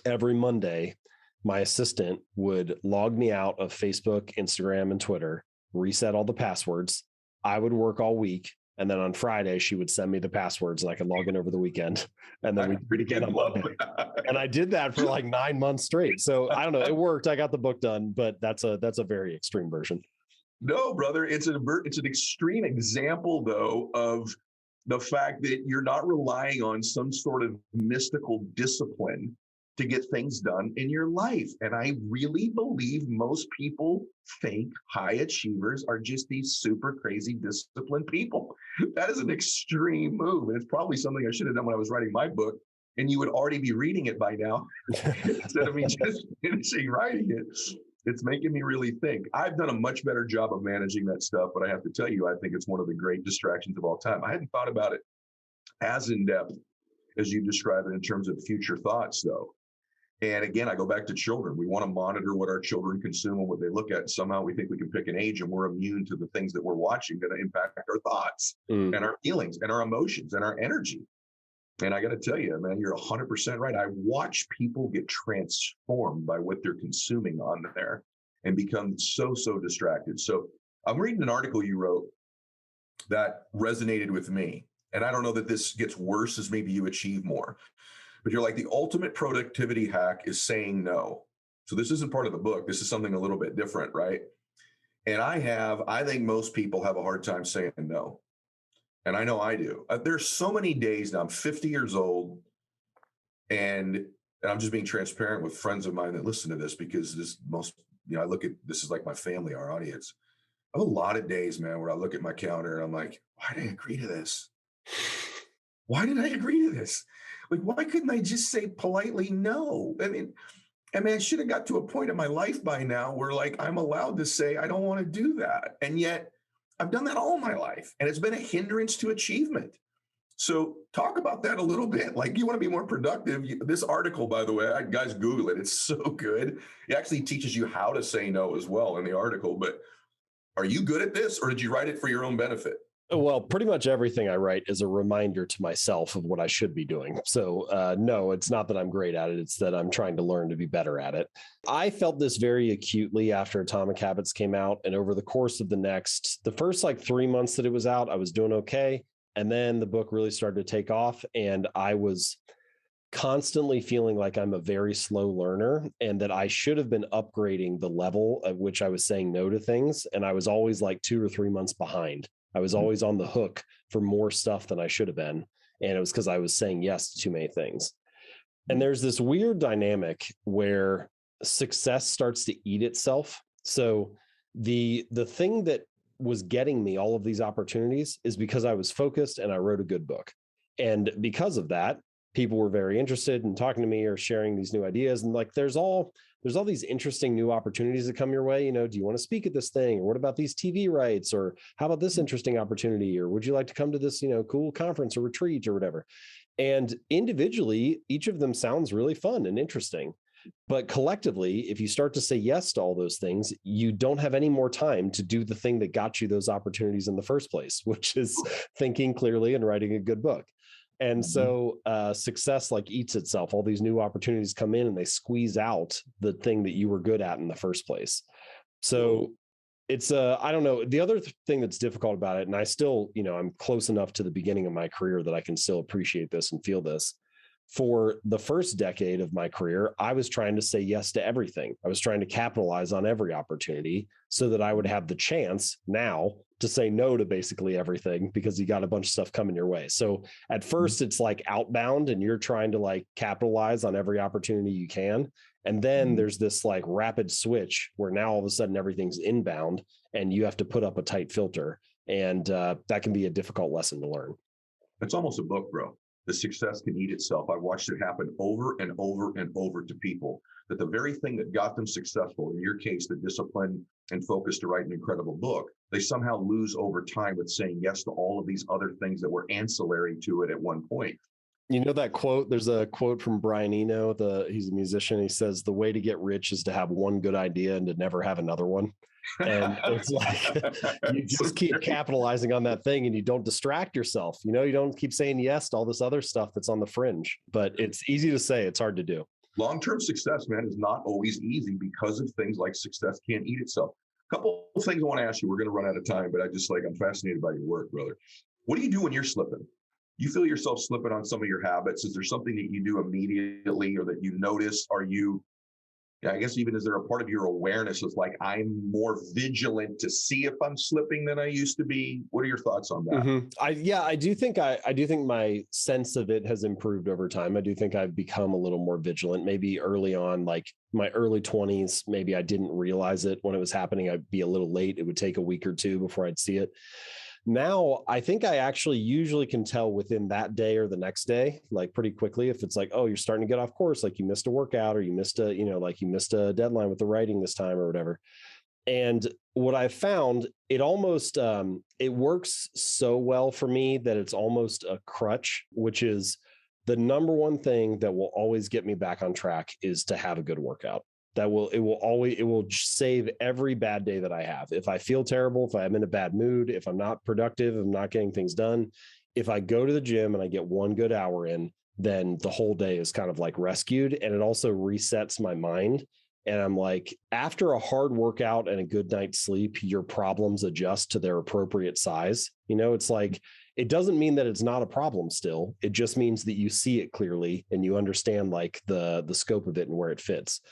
every Monday, my assistant would log me out of Facebook, Instagram, and Twitter, reset all the passwords. I would work all week. And then on Friday, she would send me the passwords and I could log in over the weekend. And then we'd again on Monday. And I did that for like 9 months straight. So I don't know, it worked. I got the book done, but that's a very extreme version. No, brother, it's an extreme example though of the fact that you're not relying on some sort of mystical discipline to get things done in your life. And I really believe most people think high achievers are just these super crazy disciplined people. That is an extreme move. And it's probably something I should have done when I was writing my book. And you would already be reading it by now instead of me just finishing writing it. It's making me really think. I've done a much better job of managing that stuff, but I have to tell you, I think it's one of the great distractions of all time. I hadn't thought about it as in depth as you describe it in terms of future thoughts, though. And again, I go back to children. We want to monitor what our children consume and what they look at. Somehow we think we can pick an age and we're immune to the things that we're watching that impact our thoughts and our feelings and our emotions and our energy. And I got to tell you, man, you're 100% right. I watch people get transformed by what they're consuming on there and become so distracted. So I'm reading an article you wrote that resonated with me. And I don't know that this gets worse as maybe you achieve more. But you're like, the ultimate productivity hack is saying no. So this isn't part of the book. This is something a little bit different, right? And I think most people have a hard time saying no. And I know I do. There's so many days now, I'm 50 years old, and I'm just being transparent with friends of mine that listen to this because I look at this is like my family, our audience. I have a lot of days, man, where I look at my calendar and I'm like, why did I agree to this? Why did I agree to this? Like, why couldn't I just say politely no? I mean, I should have got to a point in my life by now where like I'm allowed to say I don't want to do that. And yet I've done that all my life. And it's been a hindrance to achievement. So talk about that a little bit. Like, you want to be more productive. This article, by the way, guys, Google it. It's so good. It actually teaches you how to say no as well in the article. But are you good at this, or did you write it for your own benefit? Well, pretty much everything I write is a reminder to myself of what I should be doing. So no, it's not that I'm great at it. It's that I'm trying to learn to be better at it. I felt this very acutely after Atomic Habits came out. And over the course of the first like 3 months that it was out, I was doing okay. And then the book really started to take off. And I was constantly feeling like I'm a very slow learner and that I should have been upgrading the level at which I was saying no to things. And I was always like 2 or 3 months behind. I was always on the hook for more stuff than I should have been. And it was because I was saying yes to too many things. And there's this weird dynamic where success starts to eat itself. So the thing that was getting me all of these opportunities is because I was focused and I wrote a good book. And because of that, people were very interested in talking to me or sharing these new ideas. And like, there's all these interesting new opportunities that come your way. Do you want to speak at this thing? Or what about these TV rights? Or how about this interesting opportunity? Or would you like to come to this, cool conference or retreat or whatever? And individually, each of them sounds really fun and interesting. But collectively, if you start to say yes to all those things, you don't have any more time to do the thing that got you those opportunities in the first place, which is thinking clearly and writing a good book. And so success like eats itself. All these new opportunities come in and they squeeze out the thing that you were good at in the first place. So it's I don't know. The other thing that's difficult about it, and I still, I'm close enough to the beginning of my career that I can still appreciate this and feel this. For the first decade of my career, I was trying to say yes to everything. I was trying to capitalize on every opportunity so that I would have the chance now to say no to basically everything because you got a bunch of stuff coming your way. So at first it's like outbound and you're trying to like capitalize on every opportunity you can. And then there's this like rapid switch where now all of a sudden everything's inbound and you have to put up a tight filter. And that can be a difficult lesson to learn. It's almost a book, bro. The success can eat itself. I watched it happen over and over and over to people, that the very thing that got them successful, in your case, the discipline and focus to write an incredible book, they somehow lose over time with saying yes to all of these other things that were ancillary to it at one point. You know that quote? There's a quote from Brian Eno, he's a musician. He says, the way to get rich is to have one good idea and to never have another one. And it's like, you just keep capitalizing on that thing and you don't distract yourself. You don't keep saying yes to all this other stuff that's on the fringe, but it's easy to say, it's hard to do. Long-term success, man, is not always easy because of things like success can't eat itself. A couple of things I want to ask you. We're going to run out of time, but I'm fascinated by your work, brother. What do you do when you're slipping? You feel yourself slipping on some of your habits? Is there something that you do immediately or that you notice? Are you Yeah, I guess even is there a part of your awareness is like, I'm more vigilant to see if I'm slipping than I used to be? What are your thoughts on that? I do think I do think my sense of it has improved over time. I do think I've become a little more vigilant. Maybe early on, like my early 20s, maybe I didn't realize it when it was happening. I'd be a little late. It would take a week or two before I'd see it. Now, I think I actually usually can tell within that day or the next day, like pretty quickly, if it's like, oh, you're starting to get off course, like you missed a workout or you missed a, like you missed a deadline with the writing this time or whatever. And what I've found, it almost, it works so well for me that it's almost a crutch, which is the number one thing that will always get me back on track is to have a good workout. It will save every bad day that I have. If I feel terrible, if I'm in a bad mood, if I'm not productive, I'm not getting things done. If I go to the gym and I get one good hour in, then the whole day is kind of like rescued. And it also resets my mind. And I'm like, after a hard workout and a good night's sleep, your problems adjust to their appropriate size. It's like, it doesn't mean that it's not a problem still. It just means that you see it clearly and you understand like the scope of it and where it fits.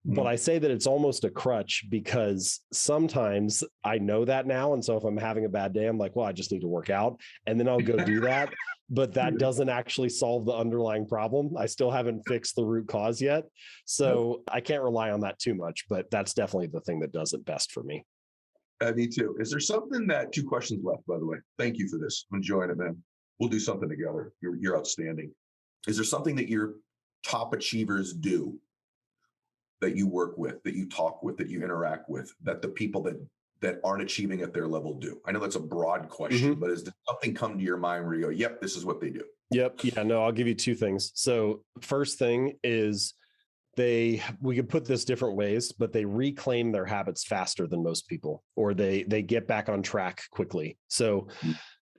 But I say that it's almost a crutch because sometimes I know that now. And so if I'm having a bad day, I'm like, well, I just need to work out and then I'll go do that. But that doesn't actually solve the underlying problem. I still haven't fixed the root cause yet. So I can't rely on that too much, but that's definitely the thing that does it best for me. Me too. Is there something two questions left, by the way. Thank you for this. I'm enjoying it, man. We'll do something together. You're outstanding. Is there something that your top achievers do that you work with, that you talk with, that you interact with, that the people that aren't achieving at their level do? I know that's a broad question, but is there something come to your mind where you go, yep, this is what they do? Yep. Yeah, no, I'll give you two things. So first thing is we could put this different ways, but they reclaim their habits faster than most people, or they get back on track quickly. So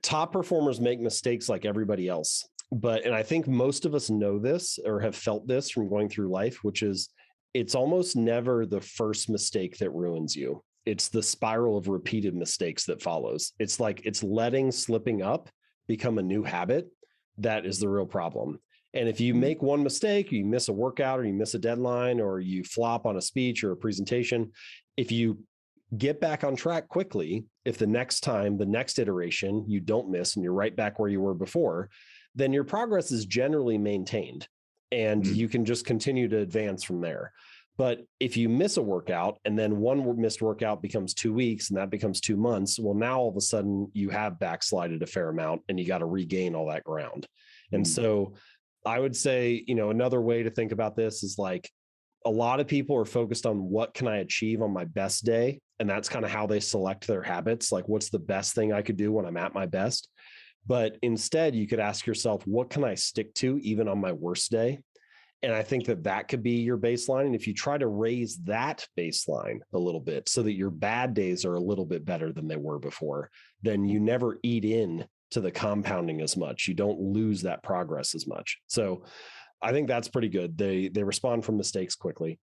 top performers make mistakes like everybody else. And I think most of us know this or have felt this from going through life, which is it's almost never the first mistake that ruins you. It's the spiral of repeated mistakes that follows. It's like it's letting slipping up become a new habit. That is the real problem. And if you make one mistake, you miss a workout or you miss a deadline or you flop on a speech or a presentation, if you get back on track quickly, if the next time, the next iteration, you don't miss and you're right back where you were before, then your progress is generally maintained and you can just continue to advance from there. But if you miss a workout and then one missed workout becomes 2 weeks and that becomes 2 months, well, now all of a sudden you have backslided a fair amount and you got to regain all that ground. And so I would say, another way to think about this is like a lot of people are focused on what can I achieve on my best day? And that's kind of how they select their habits. Like, what's the best thing I could do when I'm at my best? But instead, you could ask yourself, what can I stick to even on my worst day? And I think that could be your baseline. And if you try to raise that baseline a little bit so that your bad days are a little bit better than they were before, then you never eat in to the compounding as much. You don't lose that progress as much. So I think that's pretty good. They respond from mistakes quickly.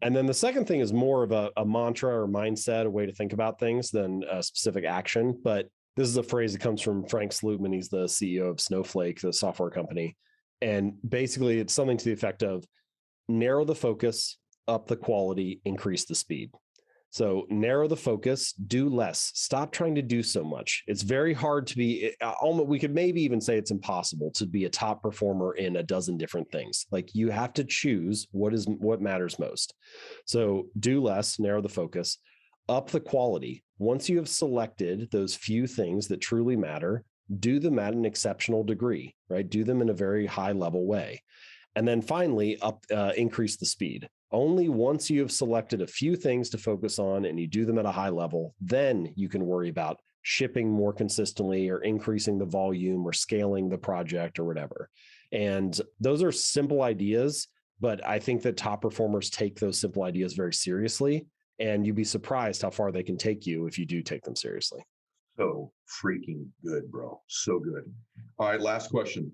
And then the second thing is more of a mantra or mindset, a way to think about things than a specific action. But this is a phrase that comes from Frank Slootman. He's the CEO of Snowflake, the software company. And basically it's something to the effect of narrow the focus, up the quality, increase the speed. So narrow the focus, do less, stop trying to do so much. It's very hard to be, we could maybe even say it's impossible to be a top performer in a dozen different things. Like you have to choose what matters most. So do less, narrow the focus, up the quality. Once you have selected those few things that truly matter, do them at an exceptional degree, right? Do them in a very high level way. And then finally, increase the speed. Only once you have selected a few things to focus on and you do them at a high level, then you can worry about shipping more consistently or increasing the volume or scaling the project or whatever. And those are simple ideas, but I think that top performers take those simple ideas very seriously. And you'd be surprised how far they can take you if you do take them seriously. So freaking good, bro. So good. All right, last question.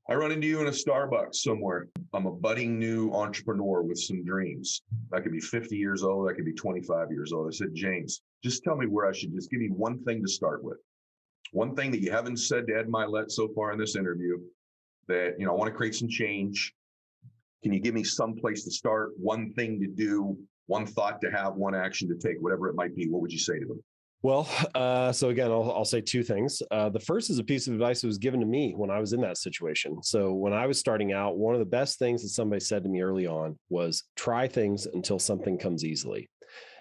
I run into you in a Starbucks somewhere. I'm a budding new entrepreneur with some dreams. I could be 50 years old. I could be 25 years old. I said, James, just tell me where I should just give me one thing to start with. One thing that you haven't said to Ed Milet so far in this interview that, I want to create some change. Can you give me some place to start, one thing to do, one thought to have, one action to take, whatever it might be? What would you say to them? Well, so again, I'll say two things. The first is a piece of advice that was given to me when I was in that situation. So when I was starting out, one of the best things that somebody said to me early on was try things until something comes easily.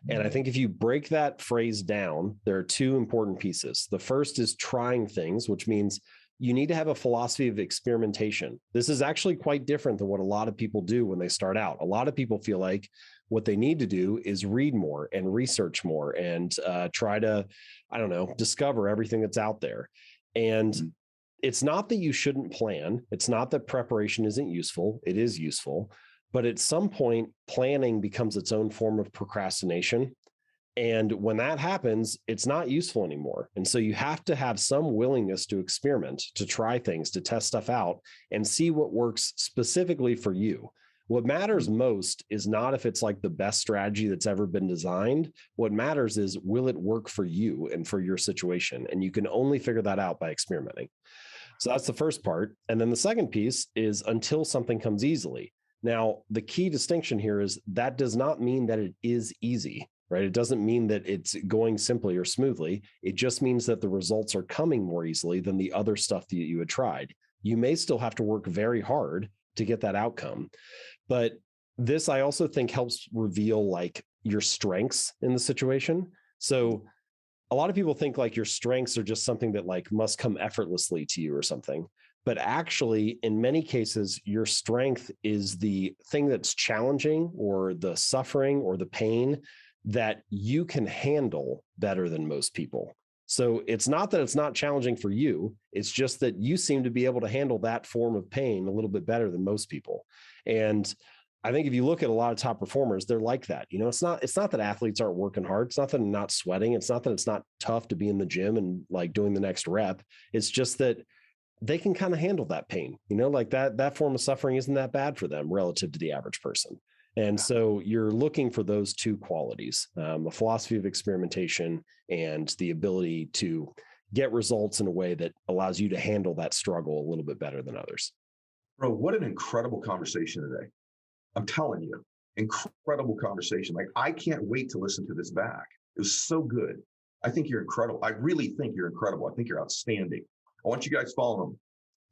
And I think if you break that phrase down, there are two important pieces. The first is trying things, which means you need to have a philosophy of experimentation. This is actually quite different than what a lot of people do when they start out. A lot of people feel like what they need to do is read more and research more and try to, discover everything that's out there. And it's not that you shouldn't plan. It's not that preparation isn't useful. It is useful. But at some point, planning becomes its own form of procrastination. And when that happens, it's not useful anymore. And so you have to have some willingness to experiment, to try things, to test stuff out and see what works specifically for you. What matters most is not if it's like the best strategy that's ever been designed. What matters is, will it work for you and for your situation? And you can only figure that out by experimenting. So that's the first part. And then the second piece is until something comes easily. Now, the key distinction here is that does not mean that it is easy, right? It doesn't mean that it's going simply or smoothly. It just means that the results are coming more easily than the other stuff that you had tried. You may still have to work very hard to get that outcome. But this, I also think, helps reveal like your strengths in the situation. So a lot of people think like your strengths are just something that like must come effortlessly to you or something. But actually, in many cases, your strength is the thing that's challenging or the suffering or the pain that you can handle better than most people. So it's not that it's not challenging for you. It's just that you seem to be able to handle that form of pain a little bit better than most people. And I think if you look at a lot of top performers, they're like that. You know, it's not that athletes aren't working hard. It's not that they're not sweating. It's not that it's not tough to be in the gym and like doing the next rep. It's just that they can kind of handle that pain, you know, like that form of suffering isn't that bad for them relative to the average person. And so you're looking for those two qualities, a philosophy of experimentation and the ability to get results in a way that allows you to handle that struggle a little bit better than others. Bro, what an incredible conversation today. I'm telling you, incredible conversation. Like, I can't wait to listen to this back. It was so good. I think you're incredible. I really think you're incredible. I think you're outstanding. I want you guys to follow him.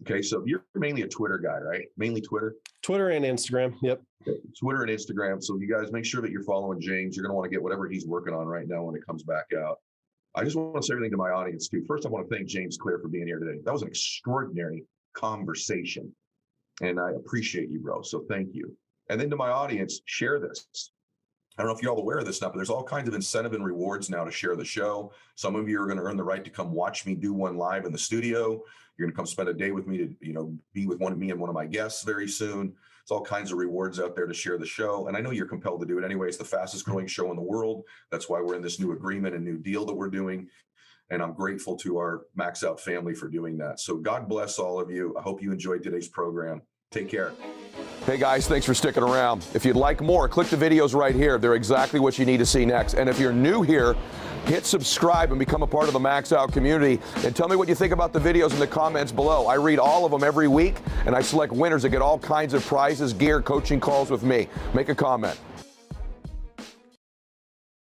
Okay, so you're mainly a Twitter guy, right? Mainly Twitter? Twitter and Instagram, yep. Okay. Twitter and Instagram. So you guys make sure that you're following James. You're going to want to get whatever he's working on right now when it comes back out. I just want to say everything to my audience too. First, I want to thank James Clear for being here today. That was an extraordinary conversation. And I appreciate you, bro. So thank you. And then to my audience, share this. I don't know if you're all aware of this now, but there's all kinds of incentive and rewards now to share the show. Some of you are going to earn the right to come watch me do one live in the studio. You're going to come spend a day with me to, be with me and one of my guests very soon. It's all kinds of rewards out there to share the show. And I know you're compelled to do it anyway. It's the fastest growing show in the world. That's why we're in this new agreement and new deal that we're doing. And I'm grateful to our Max Out family for doing that. So God bless all of you. I hope you enjoyed today's program. Take care. Hey guys, thanks for sticking around. If you'd like more, click the videos right here. They're exactly what you need to see next. And if you're new here, hit subscribe and become a part of the Max Out community. And tell me what you think about the videos in the comments below. I read all of them every week, and I select winners that get all kinds of prizes, gear, coaching calls with me. Make a comment.